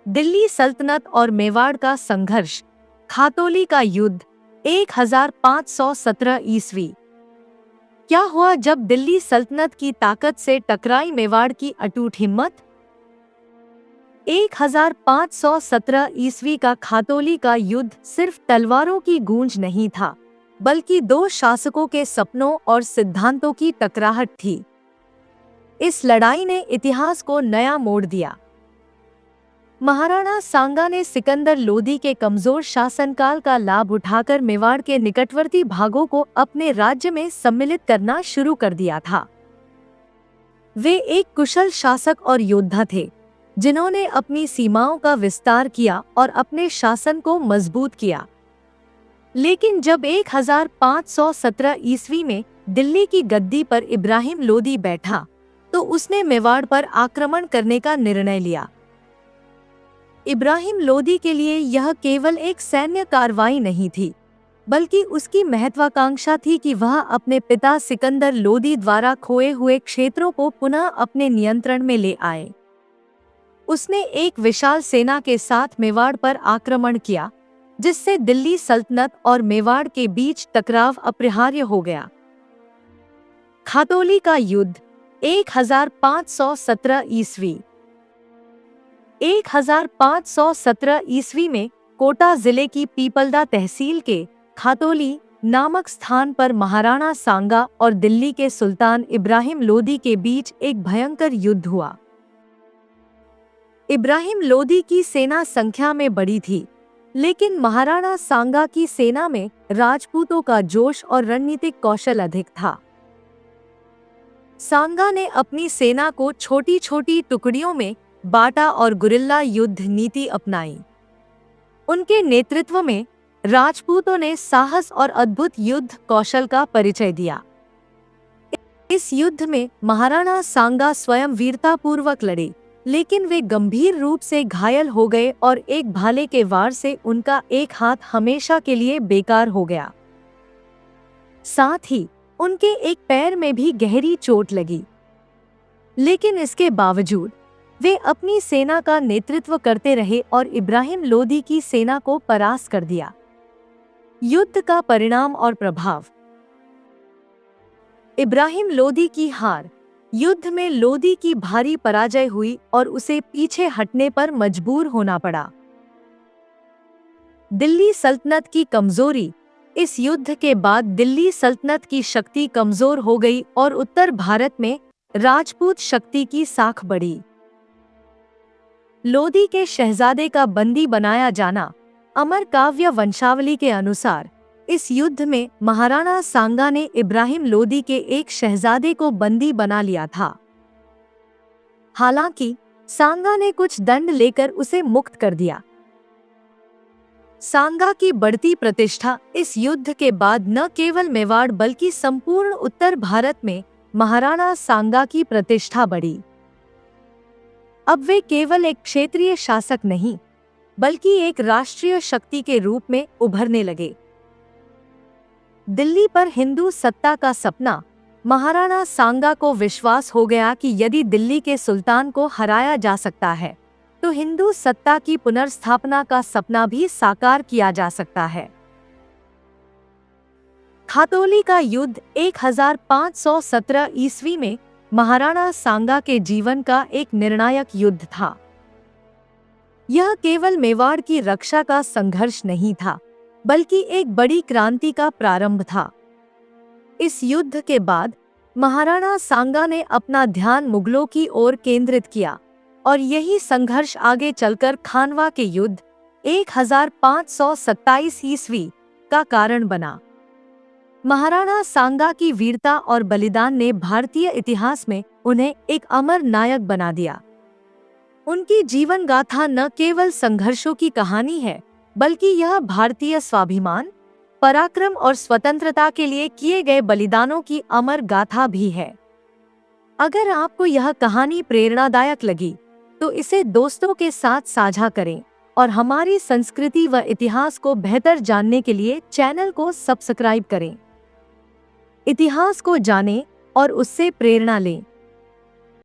दिल्ली सल्तनत और मेवाड़ का संघर्ष, खातौली का युद्ध, 1517 ईस्वी। क्या हुआ जब दिल्ली सल्तनत की ताकत से टकराई मेवाड़ की अटूट हिम्मत? 1517 ईस्वी का खातौली का युद्ध सिर्फ तलवारों की गूंज नहीं था, बल्कि दो शासकों के सपनों और सिद्धांतों की टकराहट थी। इस लड़ाई ने इतिहास को नया मोड़ दिया। महाराणा सांगा ने सिकंदर लोदी के कमजोर शासनकाल का लाभ उठाकर मेवाड़ के निकटवर्ती भागों को अपने राज्य में सम्मिलित करना शुरू कर दिया था। वे एक कुशल शासक और योद्धा थे, जिन्होंने अपनी सीमाओं का विस्तार किया और अपने शासन को मजबूत किया। लेकिन जब 1517 ईस्वी में दिल्ली की गद्दी पर इब्राहिम लोदी बैठा, तो उसने मेवाड़ पर आक्रमण करने का निर्णय लिया। इब्राहिम लोदी के लिए यह केवल एक सैन्य कार्रवाई नहीं थी, बल्कि उसकी महत्वाकांक्षा थी कि वह अपने पिता सिकंदर लोदी द्वारा खोए हुए क्षेत्रों को पुनः अपने नियंत्रण में ले आए। उसने एक विशाल सेना के साथ मेवाड़ पर आक्रमण किया, जिससे दिल्ली सल्तनत और मेवाड़ के बीच टकराव अपरिहार्य हो गया। खातौली का युद्ध, 1517 ईस्वी। 1517 ईस्वी में कोटा जिले की पीपलदा तहसील के खातौली नामक स्थान पर महाराणा सांगा और दिल्ली के सुल्तान इब्राहिम लोदी के बीच एक भयंकर युद्ध हुआ। इब्राहिम लोदी की सेना संख्या में बड़ी थी, लेकिन महाराणा सांगा की सेना में राजपूतों का जोश और रणनीतिक कौशल अधिक था। सांगा ने अपनी सेना को छोटी छोटी टुकड़ियों में बांटा और गुरिल्ला युद्ध नीति अपनाई। उनके नेतृत्व में राजपूतों ने साहस और अद्भुत युद्ध कौशल का परिचय दिया। इस युद्ध में महाराणा सांगा स्वयं वीरतापूर्वक लड़े, लेकिन वे गंभीर रूप से घायल हो गए और एक भाले के वार से उनका एक हाथ हमेशा के लिए बेकार हो गया। साथ ही उनके एक पैर में भी गहरी चोट लगी। लेकिन इसके बावजूद वे अपनी सेना का नेतृत्व करते रहे और इब्राहिम लोदी की सेना को परास्त कर दिया। युद्ध का परिणाम और प्रभाव। इब्राहिम लोदी की हार। युद्ध में लोदी की भारी पराजय हुई और उसे पीछे हटने पर मजबूर होना पड़ा। दिल्ली सल्तनत की कमजोरी। इस युद्ध के बाद दिल्ली सल्तनत की शक्ति कमजोर हो गई और उत्तर भारत में राजपूत शक्ति की साख बढ़ी। लोदी के शहजादे का बंदी बनाया जाना। अमर काव्य वंशावली के अनुसार इस युद्ध में महाराणा सांगा ने इब्राहिम लोदी के एक शहजादे को बंदी बना लिया था। हालांकि सांगा ने कुछ दंड लेकर उसे मुक्त कर दिया। सांगा की बढ़ती प्रतिष्ठा। इस युद्ध के बाद न केवल मेवाड़ बल्कि संपूर्ण उत्तर भारत में महाराणा सांगा की प्रतिष्ठा बढ़ी। अब वे केवल एक क्षेत्रीय शासक नहीं, बल्कि एक राष्ट्रीय शक्ति के रूप में उभरने लगे। दिल्ली पर हिंदू सत्ता का सपना। महाराणा सांगा को विश्वास हो गया कि यदि दिल्ली के सुल्तान को हराया जा सकता है, तो हिंदू सत्ता की पुनर्स्थापना का सपना भी साकार किया जा सकता है। खातौली का युद्ध 1517 ईस्वी में महाराणा सांगा के जीवन का एक निर्णायक युद्ध था। यह केवल मेवाड़ की रक्षा का संघर्ष नहीं था, बल्कि एक बड़ी क्रांति का प्रारंभ था। इस युद्ध के बाद महाराणा सांगा ने अपना ध्यान मुगलों की ओर केंद्रित किया और यही संघर्ष आगे चलकर खानवा के युद्ध 1527 ईस्वी का कारण बना। महाराणा सांगा की वीरता और बलिदान ने भारतीय इतिहास में उन्हें एक अमर नायक बना दिया। उनकी जीवन गाथा न केवल संघर्षों की कहानी है, बल्कि यह भारतीय स्वाभिमान, पराक्रम और स्वतंत्रता के लिए किए गए बलिदानों की अमर गाथा भी है। अगर आपको यह कहानी प्रेरणादायक लगी, तो इसे दोस्तों के साथ साझा करें और हमारी संस्कृति व इतिहास को बेहतर जानने के लिए चैनल को सब्सक्राइब करें। इतिहास को जानें और उससे प्रेरणा लें।